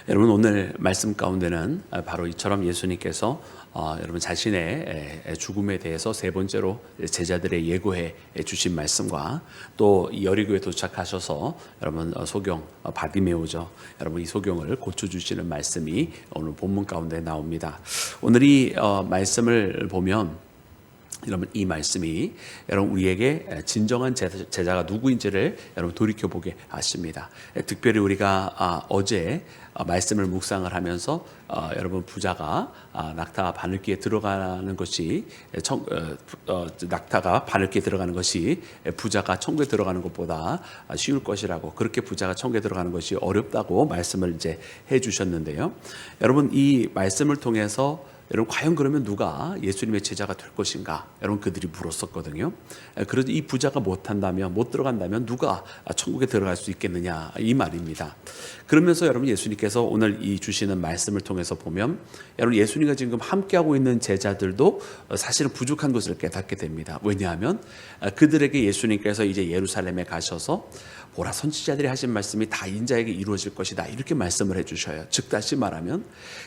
여러분 오늘 말씀 가운데는 바로 이처럼 예수님께서 여러분 자신의 죽음에 대해서 세 번째로 제자들의 예고해 주신 말씀과 또 여리고에 도착하셔서 여러분 소경 바디메오죠. 여러분 이 소경을 고쳐주시는 말씀이 오늘 본문 가운데 나옵니다. 오늘 이 말씀을 보면 여러분 이 말씀이 여러분 우리에게 진정한 제자가 누구인지를 여러분 돌이켜보게 하십니다. 특별히 우리가 어제 말씀을 묵상을 하면서 여러분 부자가 낙타 바늘기에 들어가는 것이 낙타가 바늘기에 들어가는 것이 부자가 천국에 들어가는 것보다 쉬울 것이라고, 그렇게 부자가 천국에 들어가는 것이 어렵다고 말씀을 이제 해주셨는데요. 여러분 이 말씀을 통해서 여러분 과연 그러면 누가 예수님의 제자가 될 것인가? 여러분 그들이 물었었거든요. 그래서 이 부자가 못 들어간다면 누가 천국에 들어갈 수 있겠느냐 이 말입니다. 그러면서 여러분 예수님께서 오늘 이 주시는 말씀을 통해서 보면 여러분 예수님과 지금 함께하고 있는 제자들도 사실은 부족한 것을 깨닫게 됩니다. 왜냐하면 그들에게 예수님께서 이제 예루살렘에 가셔서 보라 선지자들이 하신 말씀이 다 인자에게 이루어질 것이다 이렇게 말씀을 해주셔요. 즉 다시 말하면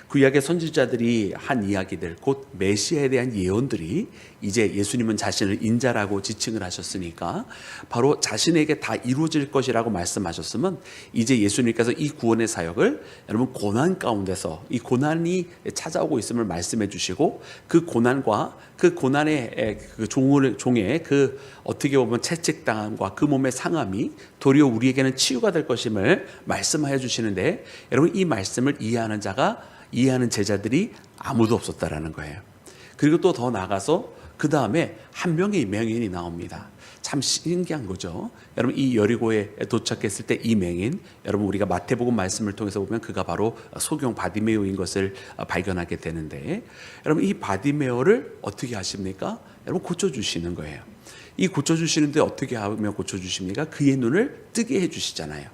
구약의 선지자들이 한 이야기들 곧 메시아에 대한 예언들이 이제 예수님은 자신을 인자라고 지칭을 하셨으니까 바로 자신에게 다 이루어질 것이라고 말씀하셨으면 이제 예수님께서 이 구원의 사역을 여러분 고난 가운데서 이 고난이 찾아오고 있음을 말씀해 주시고 그 고난과 그 고난의 그 종의 그 어떻게 보면 채찍당함과 그 몸의 상함이 도리어 우리에게는 치유가 될 것임을 말씀하여 주시는데 여러분 이 말씀을 이해하는 제자들이 아무도 없었다라는 거예요. 그리고 또 더 나아가서 그 다음에 한 명의 맹인이 나옵니다. 참 신기한 거죠. 여러분 이 여리고에 도착했을 때 이 맹인, 여러분 우리가 마태복음 말씀을 통해서 보면 그가 바로 소경 바디메오인 것을 발견하게 되는데 여러분 이 바디메오를 어떻게 하십니까? 여러분 고쳐주시는 거예요. 이 고쳐주시는데 어떻게 하면 고쳐주십니까? 그의 눈을 뜨게 해주시잖아요.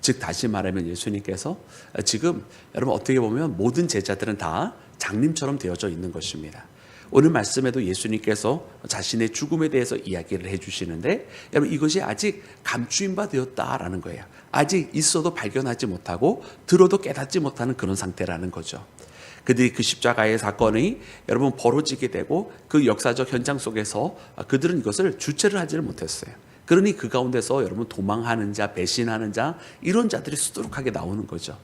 즉 다시 말하면 예수님께서 지금 여러분 어떻게 보면 모든 제자들은 다 장님처럼 되어져 있는 것입니다. 오늘 말씀에도 예수님께서 자신의 죽음에 대해서 이야기를 해주시는데 여러분 이것이 아직 감추인 바 되었다라는 거예요. 아직 있어도 발견하지 못하고 들어도 깨닫지 못하는 그런 상태라는 거죠. 그들이 그 십자가의 사건이 여러분 벌어지게 되고 그 역사적 현장 속에서 그들은 이것을 주체를 하지를 못했어요. 그러니 그 가운데서 여러분 도망하는 자, 배신하는 자 이런 자들이 수두룩하게 나오는 거죠.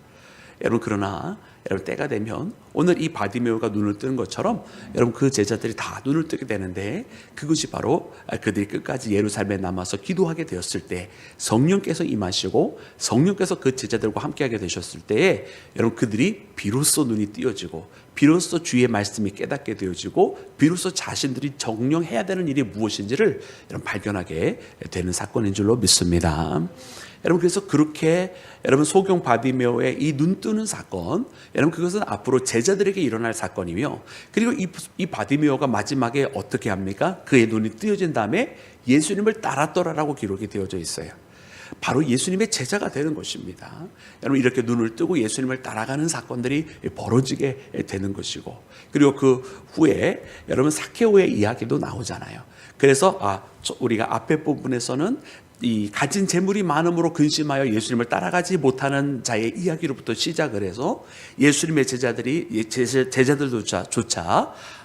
여러분 그러나 여러분 때가 되면 오늘 이 바디메오가 눈을 뜨는 것처럼 여러분 그 제자들이 다 눈을 뜨게 되는데 그것이 바로 그들이 끝까지 예루살렘에 남아서 기도하게 되었을 때 성령께서 임하시고 성령께서 그 제자들과 함께하게 되셨을 때에 여러분 그들이 비로소 눈이 띄어지고 비로소 주의 말씀이 깨닫게 되어지고 비로소 자신들이 정령해야 되는 일이 무엇인지를 여러분 발견하게 되는 사건인 줄로 믿습니다. 여러분 그래서 그렇게 여러분 소경 바디메오의 이 눈 뜨는 사건, 여러분 그것은 앞으로 제자들에게 일어날 사건이며 그리고 이 바디메오가 마지막에 어떻게 합니까? 그의 눈이 뜨여진 다음에 예수님을 따랐더라라고 기록이 되어져 있어요. 바로 예수님의 제자가 되는 것입니다. 여러분 이렇게 눈을 뜨고 예수님을 따라가는 사건들이 벌어지게 되는 것이고 그리고 그 후에 여러분 삭개오의 이야기도 나오잖아요. 그래서 우리가 앞에 부분에서는 이 가진 재물이 많음으로 근심하여 예수님을 따라가지 못하는 자의 이야기로부터 시작을 해서 예수님의 제자들조차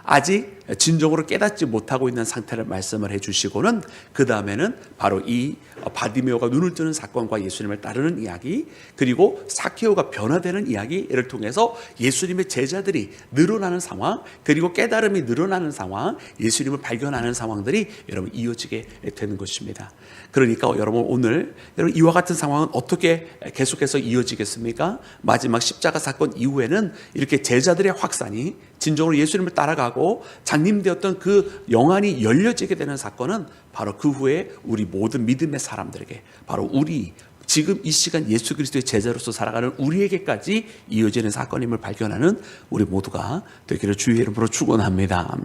아직 진정으로 깨닫지 못하고 있는 상태를 말씀을 해주시고는 그 다음에는 바로 이 바디메오가 눈을 뜨는 사건과 예수님을 따르는 이야기 그리고 삭개오가 변화되는 이야기를 통해서 예수님의 제자들이 늘어나는 상황 그리고 깨달음이 늘어나는 상황 예수님을 발견하는 상황들이 여러분 이어지게 되는 것입니다. 그러니까 여러분 오늘 여러분 이와 같은 상황은 어떻게 계속해서 이어지겠습니까? 마지막 십자가 사건 이후에는 이렇게 제자들의 확산이 진정으로 예수님을 따라가고 장님되었던 그 영안이 열려지게 되는 사건은 바로 그 후에 우리 모든 믿음의 사람들에게 바로 우리 지금 이 시간 예수 그리스도의 제자로서 살아가는 우리에게까지 이어지는 사건임을 발견하는 우리 모두가 되기를 주의 이름으로 축원합니다.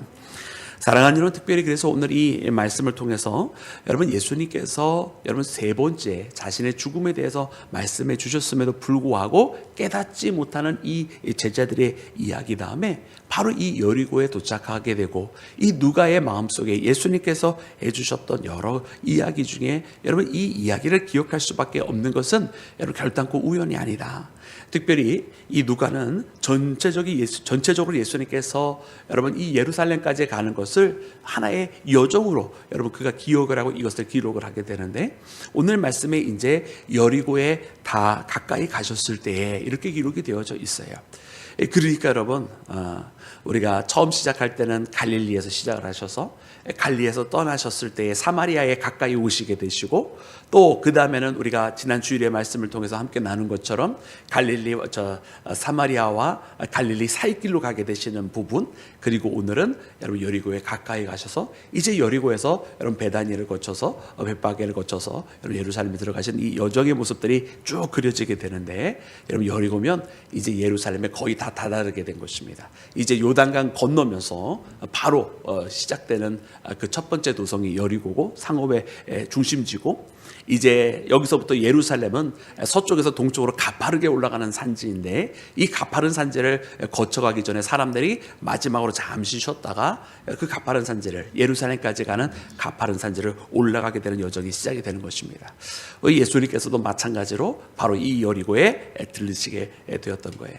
사랑하는 여러분, 특별히 그래서 오늘 이 말씀을 통해서 여러분 예수님께서 여러분 세 번째 자신의 죽음에 대해서 말씀해 주셨음에도 불구하고 깨닫지 못하는 이 제자들의 이야기 다음에 바로 이 여리고에 도착하게 되고 이 누가의 마음속에 예수님께서 해주셨던 여러 이야기 중에 여러분 이 이야기를 기억할 수밖에 없는 것은 여러분 결단코 우연이 아니다. 특별히 이 누가는 전체적으로 예수님께서 여러분 이 예루살렘까지 가는 것을 하나의 여정으로 여러분 그가 기억을 하고 이것을 기록을 하게 되는데, 오늘 말씀에 이제 여리고에 다 가까이 가셨을 때에 이렇게 기록이 되어져 있어요. 그러니까 여러분 우리가 처음 시작할 때는 갈릴리에서 시작을 하셔서 갈릴리에서 떠나셨을 때에 사마리아에 가까이 오시게 되시고, 또 그 다음에는 우리가 지난 주일의 말씀을 통해서 함께 나눈 것처럼 사마리아와 갈릴리 사이길로 가게 되시는 부분, 그리고 오늘은 여러분 여리고에 가까이 가셔서 이제 여리고에서 여러분 베다니를 거쳐서 벳바게를 거쳐서 여러분 예루살렘에 들어가신 이 여정의 모습들이 쭉 그려지게 되는데, 여러분 여리고면 이제 예루살렘에 거의 다 다다르게 된 것입니다. 이제 요단강 건너면서 바로 시작되는 그 첫 번째 도성이 여리고고 상업의 중심지고, 이제 여기서부터 예루살렘은 서쪽에서 동쪽으로 가파르게 올라가는 산지인데, 이 가파른 산지를 거쳐가기 전에 사람들이 마지막으로 잠시 쉬었다가 그 가파른 산지를 예루살렘까지 가는 가파른 산지를 올라가게 되는 여정이 시작이 되는 것입니다. 예수님께서도 마찬가지로 바로 이 여리고에 들리시게 되었던 거예요.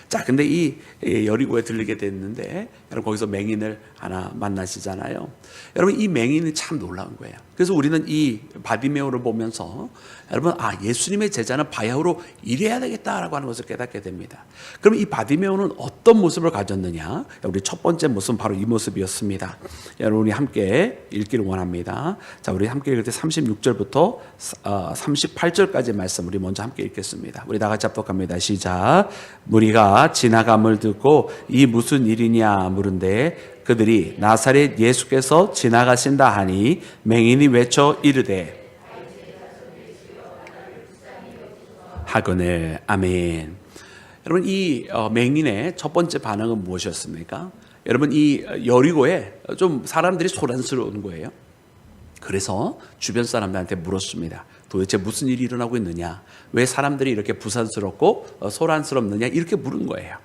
자, 근데 이 여리고에 들리게 됐는데 여러분 거기서 맹인을 하나 만나시잖아요. 여러분 이 맹인이 참 놀라운 거예요. 그래서 우리는 이 바디메오를 보면서 여러분 예수님의 제자는 바야흐로 이래야 되겠다라고 하는 것을 깨닫게 됩니다. 그럼 이 바디메오는 어떤 모습을 가졌느냐? 우리 첫 번째 모습은 바로 이 모습이었습니다. 여러분 우리 함께 읽기를 원합니다. 자, 우리 함께 읽을 때 36절부터 38절까지 말씀 우리 먼저 함께 읽겠습니다. 우리 다 같이 합독합니다. 시작. 무리가 지나감을 듣고 이 무슨 일이냐 물은데 그들이 나사렛 예수께서 지나가신다 하니 맹인이 외쳐 이르되 하거늘. 아멘. 여러분 이 맹인의 첫 번째 반응은 무엇이었습니까? 여러분 이 여리고에 좀 사람들이 소란스러운 거예요. 그래서 주변 사람들한테 물었습니다. 도대체 무슨 일이 일어나고 있느냐? 왜 사람들이 이렇게 부산스럽고 소란스럽느냐? 이렇게 물은 거예요.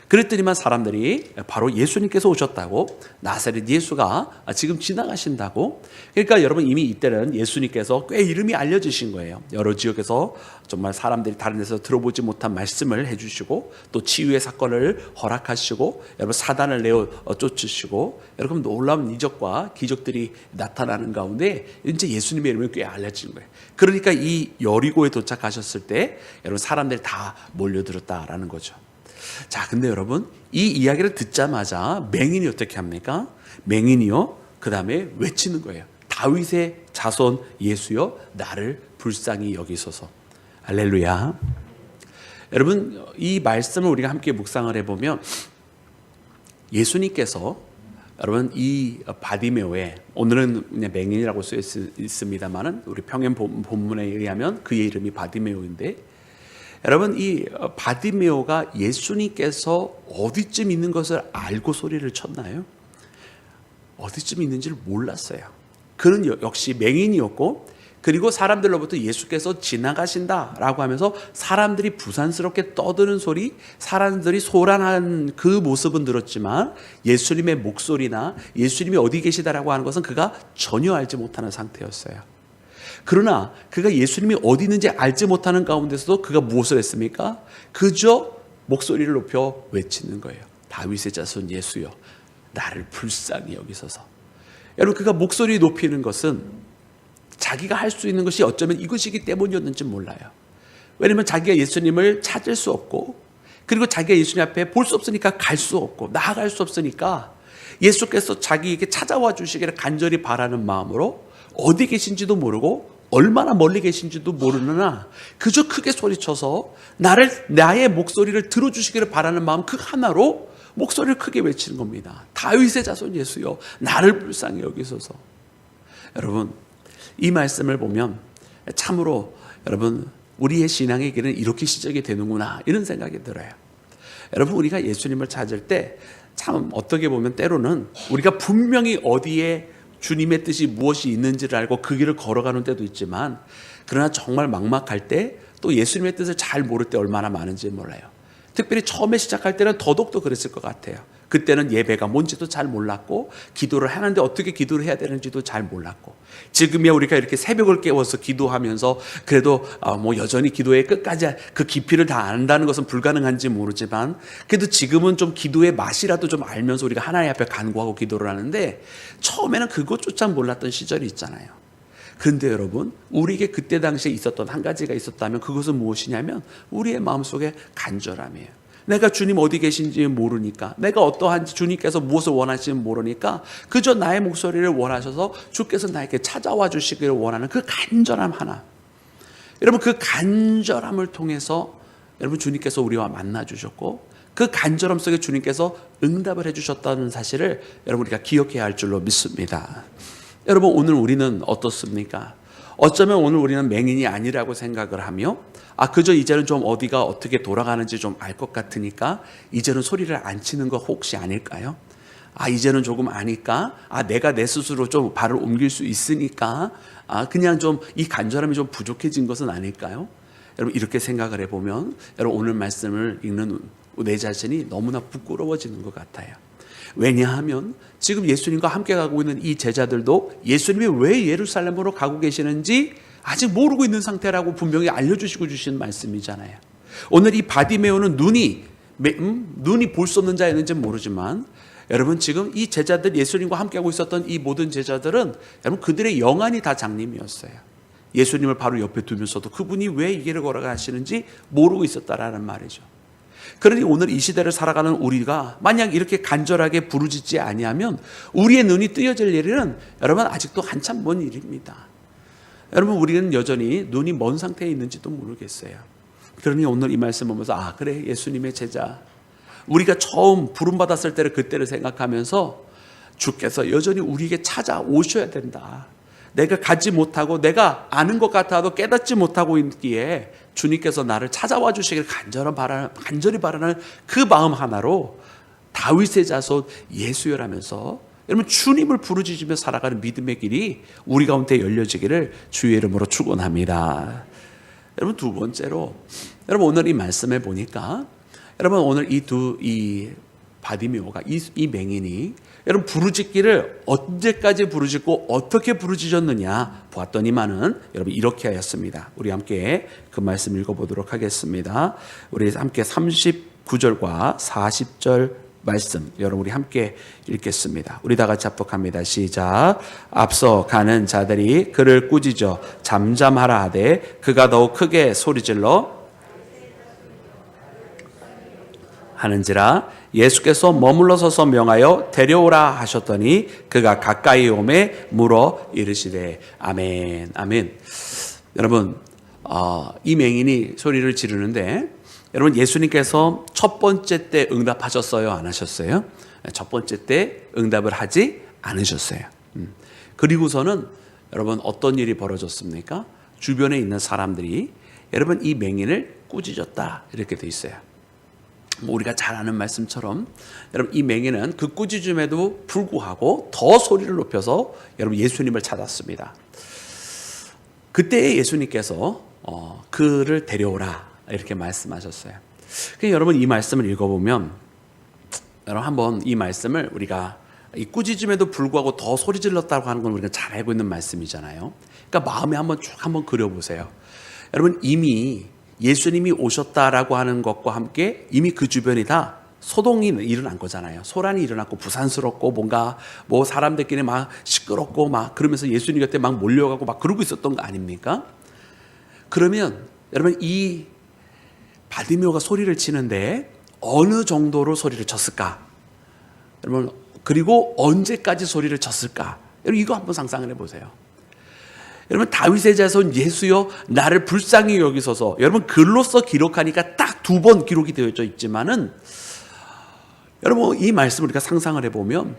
그랬더니만 사람들이 바로 예수님께서 오셨다고, 나사렛 예수가 지금 지나가신다고. 그러니까 여러분 이미 이때는 예수님께서 꽤 이름이 알려지신 거예요. 여러 지역에서 정말 사람들이 다른 데서 들어보지 못한 말씀을 해주시고, 또 치유의 사건을 허락하시고, 여러분 사단을 내어 쫓으시고, 여러분 놀라운 이적과 기적들이 나타나는 가운데 이제 예수님의 이름이 꽤 알려진 거예요. 그러니까 이 여리고에 도착하셨을 때 여러분 사람들이 다 몰려들었다라는 거죠. 자, 근데 여러분 이 이야기를 듣자마자 맹인이 어떻게 합니까? 맹인이요, 그 다음에 외치는 거예요. 다윗의 자손 예수여 나를 불쌍히 여기소서. 할렐루야. 여러분 이 말씀을 우리가 함께 묵상을 해보면 예수님께서 여러분 이 바디메오에, 오늘은 그냥 맹인이라고 쓰여 있습니다만은 우리 평행 본문에 의하면 그의 이름이 바디메오인데, 여러분 이 바디메오가 예수님께서 어디쯤 있는 것을 알고 소리를 쳤나요? 어디쯤 있는지를 몰랐어요. 그는 역시 맹인이었고, 그리고 사람들로부터 예수께서 지나가신다라고 하면서 사람들이 부산스럽게 떠드는 소리, 사람들이 소란한 그 모습은 들었지만 예수님의 목소리나 예수님이 어디 계시다라고 하는 것은 그가 전혀 알지 못하는 상태였어요. 그러나 그가 예수님이 어디 있는지 알지 못하는 가운데서도 그가 무엇을 했습니까? 그저 목소리를 높여 외치는 거예요. 다윗의 자손 예수여 나를 불쌍히 여기소서. 여러분 그가 목소리 높이는 것은 자기가 할 수 있는 것이 어쩌면 이것이기 때문이었는지 몰라요. 왜냐하면 자기가 예수님을 찾을 수 없고, 그리고 자기가 예수님 앞에 볼 수 없으니까 갈 수 없고 나아갈 수 없으니까 예수께서 자기에게 찾아와 주시기를 간절히 바라는 마음으로 어디 계신지도 모르고 얼마나 멀리 계신지도 모르느나 그저 크게 소리쳐서 나의 목소리를 들어주시기를 바라는 마음 그 하나로 목소리를 크게 외치는 겁니다. 다윗의 자손 예수여 나를 불쌍히 여기소서. 여러분 이 말씀을 보면 참으로 여러분 우리의 신앙의 길은 이렇게 시작이 되는구나 이런 생각이 들어요. 여러분 우리가 예수님을 찾을 때 참 어떻게 보면 때로는 우리가 분명히 어디에 주님의 뜻이 무엇이 있는지를 알고 그 길을 걸어가는 때도 있지만, 그러나 정말 막막할 때 또 예수님의 뜻을 잘 모를 때 얼마나 많은지 몰라요. 특별히 처음에 시작할 때는 더더욱더 그랬을 것 같아요. 그때는 예배가 뭔지도 잘 몰랐고 기도를 하는데 어떻게 기도를 해야 되는지도 잘 몰랐고, 지금이야 우리가 이렇게 새벽을 깨워서 기도하면서 그래도 뭐 여전히 기도의 끝까지 그 깊이를 다 안다는 것은 불가능한지 모르지만, 그래도 지금은 좀 기도의 맛이라도 좀 알면서 우리가 하나님 앞에 간구하고 기도를 하는데, 처음에는 그것조차 몰랐던 시절이 있잖아요. 그런데 여러분, 우리에게 그때 당시에 있었던 한 가지가 있었다면 그것은 무엇이냐면 우리의 마음속에 간절함이에요. 내가 주님 어디 계신지 모르니까, 내가 어떠한지, 주님께서 무엇을 원하시는지 모르니까 그저 나의 목소리를 원하셔서 주께서 나에게 찾아와 주시기를 원하는 그 간절함 하나. 여러분, 그 간절함을 통해서 여러분 주님께서 우리와 만나 주셨고, 그 간절함 속에 주님께서 응답을 해주셨다는 사실을 여러분 우리가 기억해야 할 줄로 믿습니다. 여러분, 오늘 우리는 어떻습니까? 어쩌면 오늘 우리는 맹인이 아니라고 생각을 하며, 그저 이제는 좀 어디가 어떻게 돌아가는지 좀 알 것 같으니까 이제는 소리를 안 치는 거 혹시 아닐까요? 이제는 조금 아니까, 내가 내 스스로 좀 발을 옮길 수 있으니까, 그냥 좀 이 간절함이 좀 부족해진 것은 아닐까요? 여러분, 이렇게 생각을 해보면 여러분 오늘 말씀을 읽는 내 자신이 너무나 부끄러워지는 것 같아요. 왜냐하면 지금 예수님과 함께 가고 있는 이 제자들도 예수님이 왜 예루살렘으로 가고 계시는지 아직 모르고 있는 상태라고 분명히 알려주시고 주신 말씀이잖아요. 오늘 이 바디메오는 눈이 볼 수 없는 자였는지 모르지만, 여러분 지금 이 제자들, 예수님과 함께하고 있었던 이 모든 제자들은 여러분 그들의 영안이 다 장님이었어요. 예수님을 바로 옆에 두면서도 그분이 왜 이 길을 걸어가시는지 모르고 있었다라는 말이죠. 그러니 오늘 이 시대를 살아가는 우리가 만약 이렇게 간절하게 부르짖지 아니하면 우리의 눈이 뜨여질 일은 여러분 아직도 한참 먼 일입니다. 여러분, 우리는 여전히 눈이 먼 상태에 있는지도 모르겠어요. 그러니 오늘 이 말씀 보면서 그래, 예수님의 제자, 우리가 처음 부름받았을 그때를 생각하면서 주께서 여전히 우리에게 찾아오셔야 된다. 내가 가지 못하고 내가 아는 것 같아도 깨닫지 못하고 있기에 주님께서 나를 찾아와 주시기를 간절히 바라는 그 마음 하나로 다윗의 자손 예수여라면서 여러분 주님을 부르짖으며 살아가는 믿음의 길이 우리 가운데 열려지기를 주의 이름으로 축원합니다. 여러분, 두 번째로, 여러분 오늘 이 말씀에 보니까 여러분 오늘 이 바디메오가 이 맹인이 여러분 부르짖기를 언제까지 부르짖고 어떻게 부르짖었느냐 보았더니만은 여러분 이렇게 하였습니다. 우리 함께 그 말씀 읽어보도록 하겠습니다. 우리 함께 39절과 40절 말씀 여러분 우리 함께 읽겠습니다. 우리 다 같이 합독합니다. 시작. 앞서 가는 자들이 그를 꾸짖어 잠잠하라 하되 그가 더욱 크게 소리질러 하는지라 예수께서 머물러 서서 명하여 데려오라 하셨더니 그가 가까이 오매 물어 이르시되 아멘. 아멘. 여러분 이 맹인이 소리를 지르는데 여러분 예수님께서 첫 번째 때 응답하셨어요? 안 하셨어요? 첫 번째 때 응답을 하지 않으셨어요. 그리고서는 여러분 어떤 일이 벌어졌습니까? 주변에 있는 사람들이 여러분 이 맹인을 꾸짖었다 이렇게 돼 있어요. 우리가 잘 아는 말씀처럼 여러분 이 맹인은 그 꾸짖음에도 불구하고 더 소리를 높여서 여러분 예수님을 찾았습니다. 그때 예수님께서 그를 데려오라 이렇게 말씀하셨어요. 여러분 이 말씀을 읽어보면 여러분 한번 이 말씀을 우리가 이 꾸짖음에도 불구하고 더 소리 질렀다고 하는 건 우리가 잘 알고 있는 말씀이잖아요. 그러니까 마음에 한번 그려보세요. 여러분 이미 예수님이 오셨다라고 하는 것과 함께 이미 그 주변이 다 소동이 일어난 거잖아요. 소란이 일어났고 부산스럽고 뭔가 뭐 사람들끼리 막 시끄럽고 막 그러면서 예수님 곁에 막 몰려가고 막 그러고 있었던 거 아닙니까? 그러면 여러분 이 바디메오가 소리를 치는데 어느 정도로 소리를 쳤을까? 여러분 그리고 언제까지 소리를 쳤을까? 여러분 이거 한번 상상을 해보세요. 여러분 다윗의 자손 예수여 나를 불쌍히 여기소서. 여러분 글로써 기록하니까 딱 2번 기록이 되어 있지만은 여러분 이 말씀을 우리가 상상을 해보면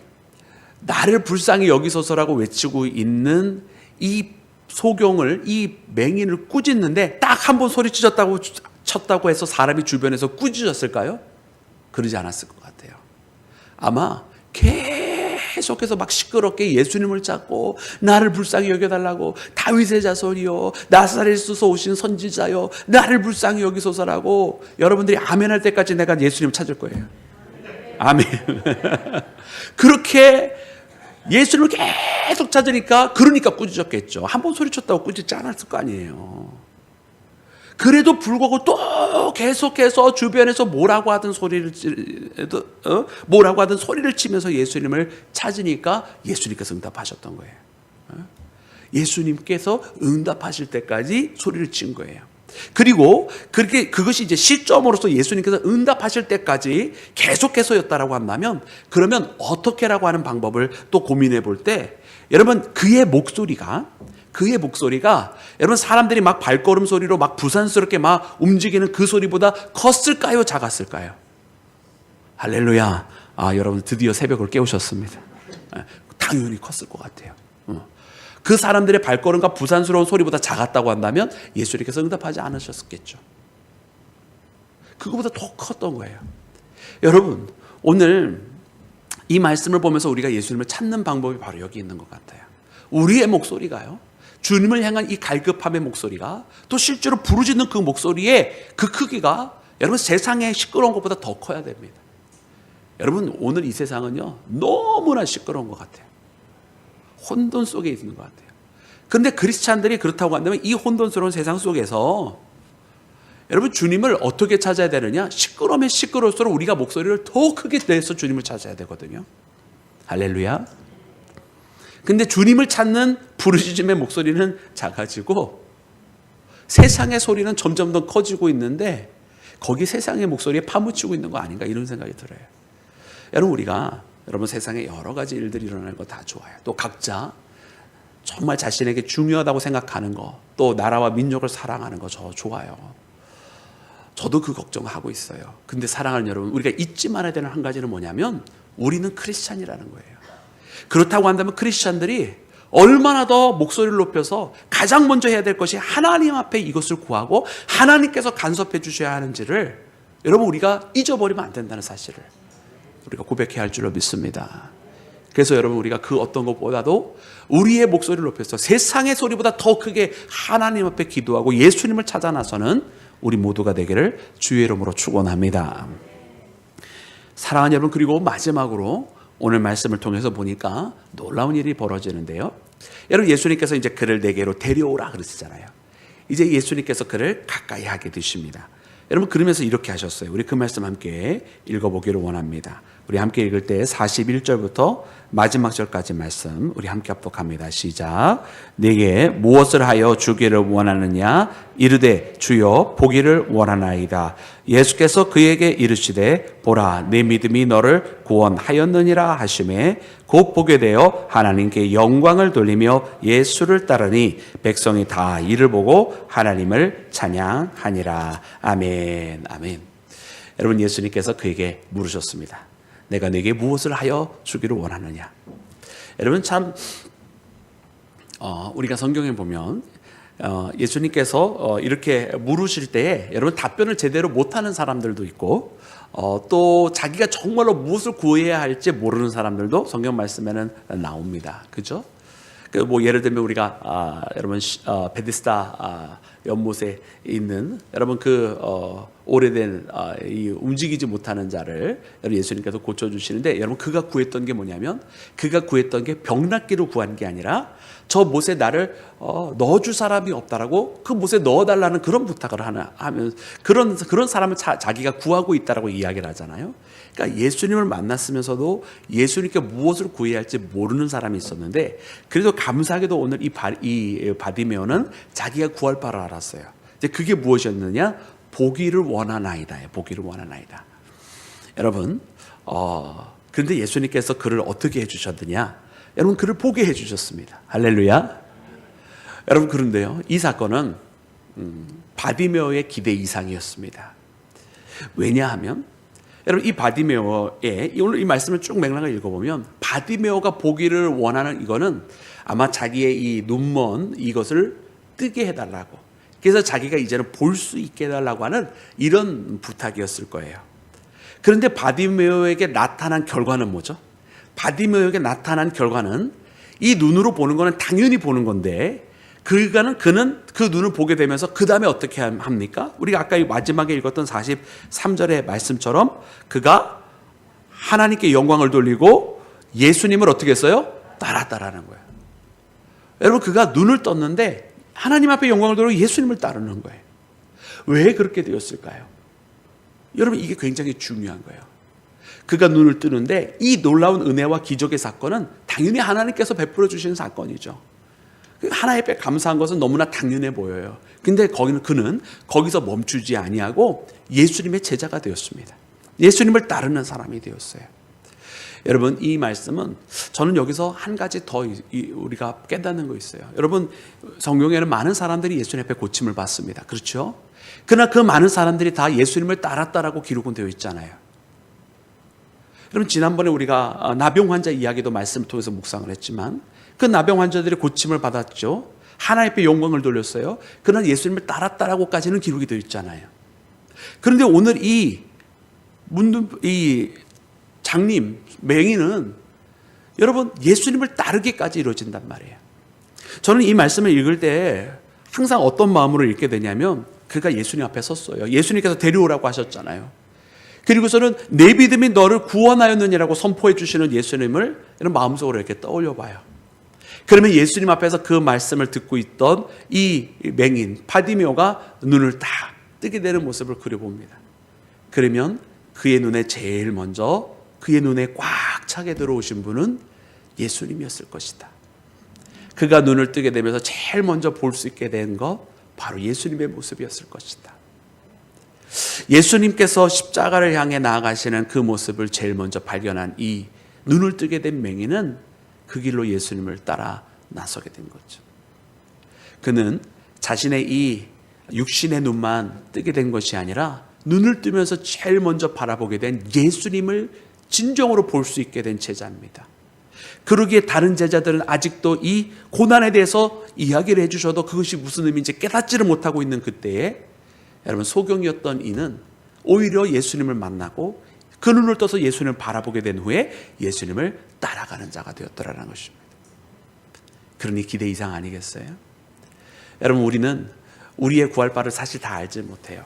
나를 불쌍히 여기소서라고 외치고 있는 이 소경을 이 맹인을 꾸짖는데 딱 한 번 소리 쳤다고 해서 사람이 주변에서 꾸짖었을까요? 그러지 않았을 것 같아요. 아마 계속해서 막 시끄럽게 예수님을 찾고 나를 불쌍히 여겨달라고 다윗의 자손이요 나사렛에서 오신 선지자요 나를 불쌍히 여기소서라고 여러분들이 아멘할 때까지 내가 예수님을 찾을 거예요. 아멘. 그렇게 예수님을 계속 찾으니까 그러니까 꾸짖었겠죠. 한 번 소리쳤다고 꾸짖지 않았을 거 아니에요. 그래도 불구하고 또 계속해서 주변에서 뭐라고 하던 소리를 치면서 예수님을 찾으니까 예수님께서 응답하셨던 거예요. 예수님께서 응답하실 때까지 소리를 친 거예요. 그리고 그것이 이제 시점으로서 예수님께서 응답하실 때까지 계속해서였다라고 한다면, 그러면 어떻게라고 하는 방법을 또 고민해 볼 때, 여러분 그의 목소리가 여러분 사람들이 막 발걸음 소리로 막 부산스럽게 막 움직이는 그 소리보다 컸을까요, 작았을까요? 할렐루야. 여러분 드디어 새벽을 깨우셨습니다. 당연히 컸을 것 같아요. 그 사람들의 발걸음과 부산스러운 소리보다 작았다고 한다면 예수님께서 응답하지 않으셨겠죠. 그거보다 더 컸던 거예요. 여러분, 오늘 이 말씀을 보면서 우리가 예수님을 찾는 방법이 바로 여기 있는 것 같아요. 우리의 목소리가요, 주님을 향한 이 갈급함의 목소리가, 또 실제로 부르짖는 그 목소리의 그 크기가 여러분 세상의 시끄러운 것보다 더 커야 됩니다. 여러분 오늘 이 세상은요 너무나 시끄러운 것 같아요. 혼돈 속에 있는 것 같아요. 그런데 크리스찬들이 그렇다고 한다면 이 혼돈스러운 세상 속에서 여러분 주님을 어떻게 찾아야 되느냐? 시끄러우면 시끄러울수록 우리가 목소리를 더 크게 내서 주님을 찾아야 되거든요. 할렐루야. 근데 주님을 찾는 부르짖음의 목소리는 작아지고 세상의 소리는 점점 더 커지고 있는데, 거기 세상의 목소리에 파묻히고 있는 거 아닌가, 이런 생각이 들어요. 여러분 세상에 여러 가지 일들이 일어나는 거 다 좋아요. 또 각자 정말 자신에게 중요하다고 생각하는 거, 또 나라와 민족을 사랑하는 거 저 좋아요. 저도 그 걱정하고 있어요. 근데 사랑하는 여러분, 우리가 잊지 말아야 되는 한 가지는 뭐냐면 우리는 크리스찬이라는 거예요. 그렇다고 한다면 크리스찬들이 얼마나 더 목소리를 높여서 가장 먼저 해야 될 것이 하나님 앞에 이것을 구하고 하나님께서 간섭해 주셔야 하는지를 여러분 우리가 잊어버리면 안 된다는 사실을 우리가 고백해야 할 줄로 믿습니다. 그래서 여러분 우리가 그 어떤 것보다도 우리의 목소리를 높여서 세상의 소리보다 더 크게 하나님 앞에 기도하고 예수님을 찾아 나서는 우리 모두가 되기를 주의 이름으로 축원합니다. 사랑하는 여러분, 그리고 마지막으로 오늘 말씀을 통해서 보니까 놀라운 일이 벌어지는데요. 여러분 예수님께서 이제 그를 내게로 데려오라 그러시잖아요. 이제 예수님께서 그를 가까이 하게 되십니다. 여러분 그러면서 이렇게 하셨어요. 우리 그 말씀 함께 읽어보기를 원합니다. 우리 함께 읽을 때 41절부터 마지막 절까지 말씀 우리 함께 합독합니다. 시작. 내게 무엇을 하여 주기를 원하느냐? 이르되 주여 보기를 원하나이다. 예수께서 그에게 이르시되 보라 내 믿음이 너를 구원하였느니라 하시매 곧 보게 되어 하나님께 영광을 돌리며 예수를 따르니 백성이 다 이를 보고 하나님을 찬양하니라. 아멘. 아멘. 여러분 예수님께서 그에게 물으셨습니다. 내가 내게 무엇을 하여 주기를 원하느냐? 여러분 참 우리가 성경에 보면 예수님께서 이렇게 물으실 때에 여러분 답변을 제대로 못하는 사람들도 있고 또 자기가 정말로 무엇을 구해야 할지 모르는 사람들도 성경 말씀에는 나옵니다. 그죠? 뭐 예를 들면 우리가 여러분 베데스다 연못에 있는 여러분 오래된 이 움직이지 못하는 자를 여러분 예수님께서 고쳐주시는데, 여러분 그가 구했던 게 뭐냐면, 그가 구했던 게 병낫기를 구한 게 아니라 저 못에 나를 넣어줄 사람이 없다라고 그 못에 넣어달라는 그런 부탁을 하면 그런 사람을 자기가 구하고 있다라고 이야기를 하잖아요. 그러니까 예수님을 만났으면서도 예수님께 무엇을 구해야 할지 모르는 사람이 있었는데, 그래도 감사하게도 오늘 이 바디메오는 자기가 구할 바를 알았어요. 이제 그게 무엇이었느냐? 보기를 원하나이다. 보기를 원하나이다. 여러분, 그런데 예수님께서 그를 어떻게 해주셨느냐? 여러분 그를 보게 해주셨습니다. 할렐루야. 여러분 그런데요, 이 사건은 바디메오의 기대 이상이었습니다. 왜냐하면 여러분 이 바디메오의 오늘 이 말씀을 쭉 맥락을 읽어보면 바디메오가 보기를 원하는 이거는 아마 자기의 이 눈먼 이것을 뜨게 해달라고, 그래서 자기가 이제는 볼 수 있게 해달라고 하는 이런 부탁이었을 거예요. 그런데 바디메오에게 나타난 결과는 뭐죠? 바디메오에게 나타난 결과는 이 눈으로 보는 거는 당연히 보는 건데, 그는 그 눈을 보게 되면서 그 다음에 어떻게 합니까? 우리가 아까 마지막에 읽었던 43절의 말씀처럼 그가 하나님께 영광을 돌리고 예수님을 어떻게 했어요? 따랐다라는 거예요. 여러분, 그가 눈을 떴는데 하나님 앞에 영광을 돌리고 예수님을 따르는 거예요. 왜 그렇게 되었을까요? 여러분, 이게 굉장히 중요한 거예요. 그가 눈을 뜨는데 이 놀라운 은혜와 기적의 사건은 당연히 하나님께서 베풀어 주시는 사건이죠. 하나님 앞에 감사한 것은 너무나 당연해 보여요. 근데 그는 거기서 멈추지 아니하고 예수님의 제자가 되었습니다. 예수님을 따르는 사람이 되었어요. 여러분, 이 말씀은 저는 여기서 한 가지 더 우리가 깨닫는 거 있어요. 여러분, 성경에는 많은 사람들이 예수님 앞에 고침을 받습니다. 그렇죠? 그러나 그 많은 사람들이 다 예수님을 따랐다라고 기록은 되어 있잖아요. 여러분, 지난번에 우리가 나병 환자 이야기도 말씀을 통해서 묵상을 했지만 그 나병 환자들이 고침을 받았죠. 하나님 앞에 영광을 돌렸어요. 그러나 예수님을 따랐다라고까지는 기록이 되어 있잖아요. 그런데 오늘 이 장님, 맹인은 여러분 예수님을 따르기까지 이루어진단 말이에요. 저는 이 말씀을 읽을 때 항상 어떤 마음으로 읽게 되냐면 그가 예수님 앞에 섰어요. 예수님께서 데려오라고 하셨잖아요. 그리고서는 내 믿음이 너를 구원하였느니라고 선포해 주시는 예수님을 이런 마음속으로 이렇게 떠올려 봐요. 그러면 예수님 앞에서 그 말씀을 듣고 있던 이 맹인 바디메오가 눈을 딱 뜨게 되는 모습을 그려봅니다. 그러면 그의 눈에 제일 먼저 그의 눈에 꽉 차게 들어오신 분은 예수님이었을 것이다. 그가 눈을 뜨게 되면서 제일 먼저 볼 수 있게 된 것 바로 예수님의 모습이었을 것이다. 예수님께서 십자가를 향해 나아가시는 그 모습을 제일 먼저 발견한 이 눈을 뜨게 된 맹인은 그 길로 예수님을 따라 나서게 된 거죠. 그는 자신의 이 육신의 눈만 뜨게 된 것이 아니라 눈을 뜨면서 제일 먼저 바라보게 된 예수님을 진정으로 볼 수 있게 된 제자입니다. 그러기에 다른 제자들은 아직도 이 고난에 대해서 이야기를 해주셔도 그것이 무슨 의미인지 깨닫지를 못하고 있는 그때에 여러분, 소경이었던 이는 오히려 예수님을 만나고 그 눈을 떠서 예수님을 바라보게 된 후에 예수님을 따라가는 자가 되었더라는 것입니다. 그러니 기대 이상 아니겠어요? 여러분, 우리는 우리의 구할 바를 사실 다 알지 못해요.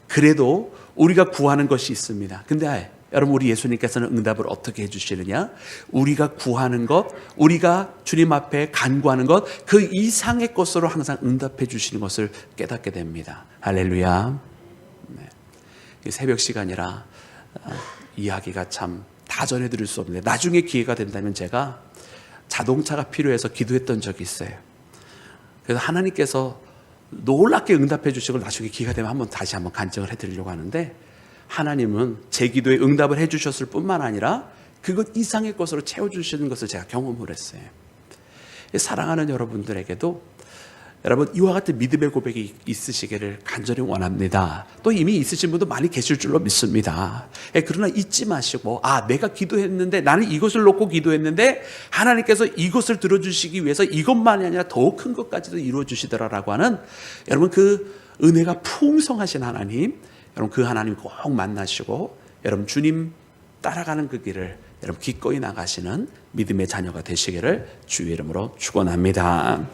그래도 우리가 구하는 것이 있습니다. 근데 여러분, 우리 예수님께서는 응답을 어떻게 해주시느냐? 우리가 구하는 것, 우리가 주님 앞에 간구하는 것, 그 이상의 것으로 항상 응답해 주시는 것을 깨닫게 됩니다. 할렐루야. 네. 새벽 시간이라 이야기가 참 다 전해드릴 수 없는데 나중에 기회가 된다면 제가 자동차가 필요해서 기도했던 적이 있어요. 그래서 하나님께서 놀랍게 응답해 주시고 나중에 기회가 되면 다시 한번 간증을 해드리려고 하는데 하나님은 제 기도에 응답을 해주셨을 뿐만 아니라 그것 이상의 것으로 채워주시는 것을 제가 경험을 했어요. 사랑하는 여러분들에게도 여러분, 이와 같은 믿음의 고백이 있으시기를 간절히 원합니다. 또 이미 있으신 분도 많이 계실 줄로 믿습니다. 그러나 잊지 마시고 내가 기도했는데 나는 이것을 놓고 기도했는데 하나님께서 이것을 들어주시기 위해서 이것만이 아니라 더 큰 것까지도 이루어주시더라라고 하는 여러분, 그 은혜가 풍성하신 하나님, 여러분 그 하나님 꼭 만나시고 여러분 주님 따라가는 그 길을 여러분 기꺼이 나가시는 믿음의 자녀가 되시기를 주의 이름으로 축원합니다.